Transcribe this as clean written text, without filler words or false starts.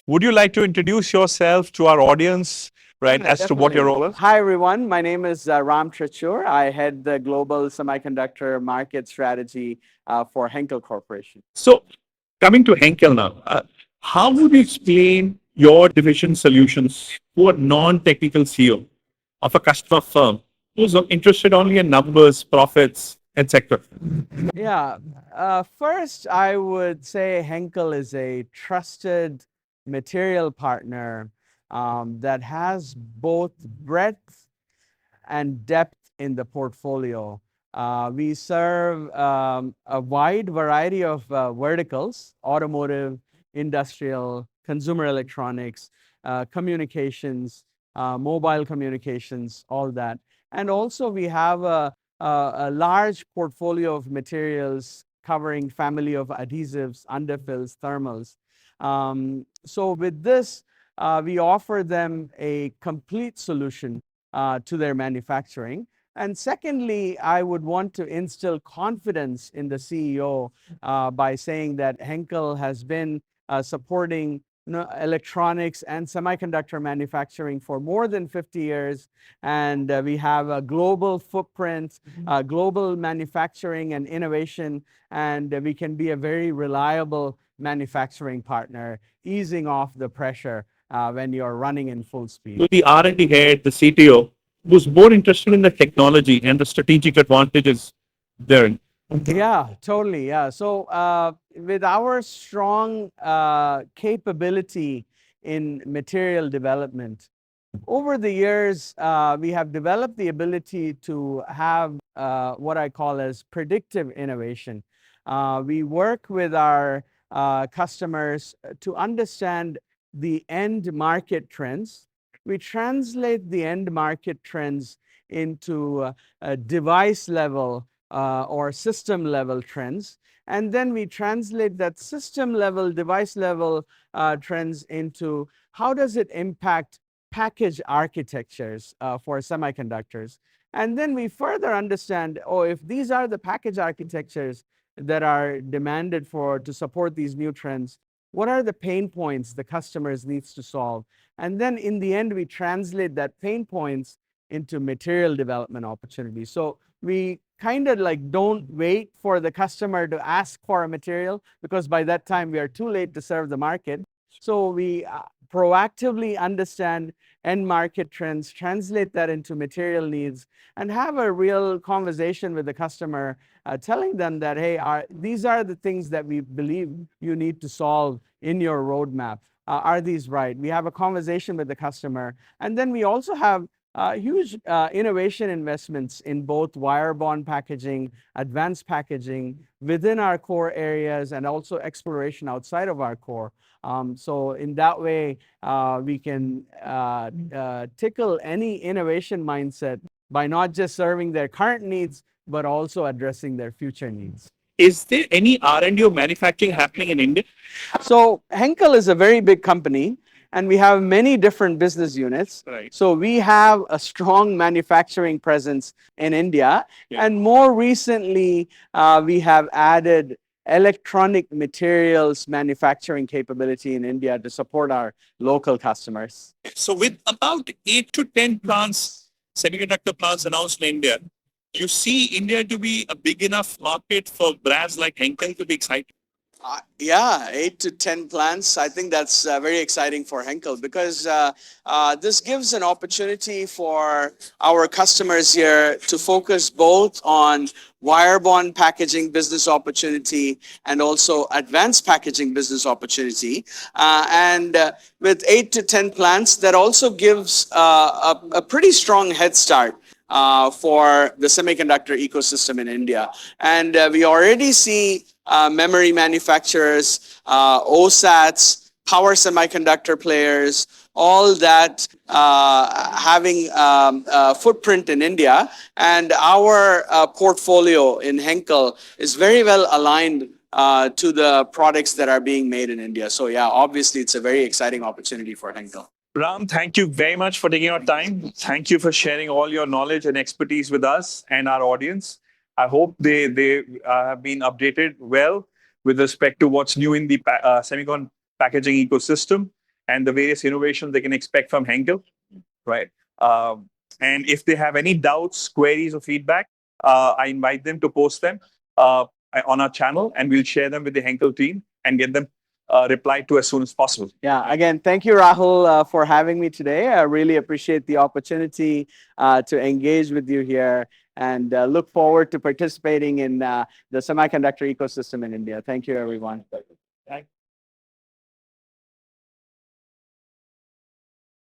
Would you like to introduce yourself to our audience, right, Yeah, as to what your definitely. role is? Hi, everyone. My name is Ram Trichur. I head the global semiconductor market strategy for Henkel Corporation. So, coming to Henkel now, how would you explain your division solutions to a non-technical CEO of a customer firm who's interested only in numbers, profits, etc.? Yeah. First, I would say Henkel is a trusted material partner that has both breadth and depth in the portfolio. We serve a wide variety of verticals: automotive, industrial, consumer electronics, communications, mobile communications, all that. And also, we have a large portfolio of materials covering family of adhesives, underfills, thermals. So with this, we offer them a complete solution to their manufacturing. And secondly, I would want to instill confidence in the CEO by saying that Henkel has been supporting electronics and semiconductor manufacturing for more than 50 years. And we have a global footprint, global manufacturing and innovation, and we can be a very reliable manufacturing partner, easing off the pressure when you're running in full speed. To the R&D head, the CTO, who's more interested in the technology and the strategic advantages therein. Yeah, totally. Yeah. So, with our strong capability in material development, over the years, we have developed the ability to have what I call as predictive innovation. We work with our customers to understand the end market trends. We translate the end market trends into device level or system level trends. And then we translate that system level, device level trends into how does it impact package architectures for semiconductors. And then we further understand, oh, if these are the package architectures that are demanded for to support these new trends, what are the pain points the customers needs to solve? And then in the end, we translate that pain points into material development opportunities. So we kind of like don't wait for the customer to ask for a material, because by that time we are too late to serve the market. So we proactively understand end market trends, translate that into material needs, and have a real conversation with the customer, telling them that, hey, these are the things that we believe you need to solve in your roadmap. Are these right? We have a conversation with the customer. And then we also have huge innovation investments in both wire bond packaging, advanced packaging within our core areas, and also exploration outside of our core. So in that way, we can tickle any innovation mindset by not just serving their current needs, but also addressing their future needs. Is there any R&D or manufacturing happening in India? So Henkel is a very big company, and we have many different business units. Right. So we have a strong manufacturing presence in India, Yeah. and more recently, we have added electronic materials manufacturing capability in India to support our local customers. So with about 8 to 10 plants, semiconductor plants announced in India, you see India to be a big enough market for brands like Henkel to be excited? Yeah, 8 to 10 plants. I think that's very exciting for Henkel, because this gives an opportunity for our customers here to focus both on wire bond packaging business opportunity and also advanced packaging business opportunity. And with 8 to 10 plants, that also gives a pretty strong head start for the semiconductor ecosystem in India. And we already see memory manufacturers, OSATs, power semiconductor players, all that having a footprint in India. And our portfolio in Henkel is very well aligned to the products that are being made in India. So yeah, obviously it's a very exciting opportunity for Henkel. Ram, thank you very much for taking your time. Thank you for sharing all your knowledge and expertise with us and our audience. I hope they have been updated well with respect to what's new in the packaging ecosystem. and the various innovations they can expect from Henkel, right? And if they have any doubts, queries, or feedback, I invite them to post them uh, on our channel, and we'll share them with the Henkel team and get them replied to as soon as possible. Yeah, again, thank you, Rahul, for having me today. I really appreciate the opportunity to engage with you here and look forward to participating in the semiconductor ecosystem in India. Thank you, everyone.